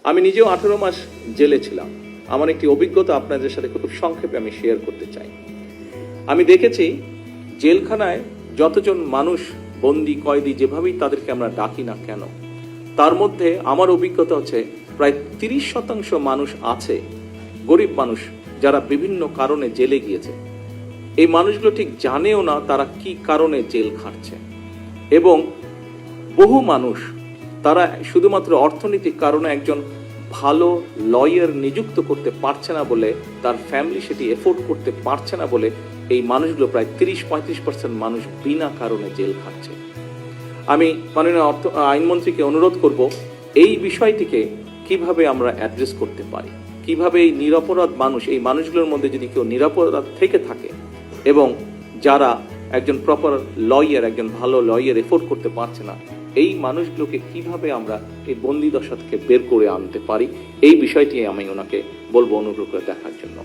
আমি নিজেও 18 মাস জেলে ছিলাম। আমার একটি অভিজ্ঞতা আপনাদের সাথে খুব সংক্ষেপে আমি শেয়ার করতে চাই। আমি দেখেছি জেলখানায় যতজন মানুষ বন্দি কয়েদি যেভাবেই তাদেরকে আমরা ডাকি না কেন, তার মধ্যে আমার অভিজ্ঞতা হচ্ছে প্রায় 30% মানুষ আছে গরিব মানুষ, যারা বিভিন্ন কারণে জেলে গিয়েছে। এই মানুষগুলো ঠিক জানেও না তারা কি কারণে জেল খাটছে, এবং বহু মানুষ তারা শুধুমাত্র অর্থনৈতিক কারণে একজন ভালো লয়ার নিযুক্ত করতে পারছে না বলে, তার ফ্যামিলি সেটি এফোর্ড করতে পারছে না বলে এই মানুষগুলো প্রায় 30-35% মানুষ বিনা কারণে জেল খাটছে। আমি মাননীয় আইনমন্ত্রীকে অনুরোধ করব এই বিষয়টিকে কিভাবে আমরা অ্যাড্রেস করতে পারি, কিভাবে এই নিরপরাধ মানুষ, এই মানুষগুলোর মধ্যে যদি কেউ নিরপরাধ থেকে থাকে এবং যারা একজন প্রপার লয়ার, একজন ভালো লয়ার এফোর্ড করতে পারছে না, এই মানুষগুলোকে কিভাবে আমরা এই বন্দি দশা থেকে বের করে আনতে পারি, এই বিষয়টি আমি ওনাকে বলবো অনুগ্রহ করে দেখার জন্য।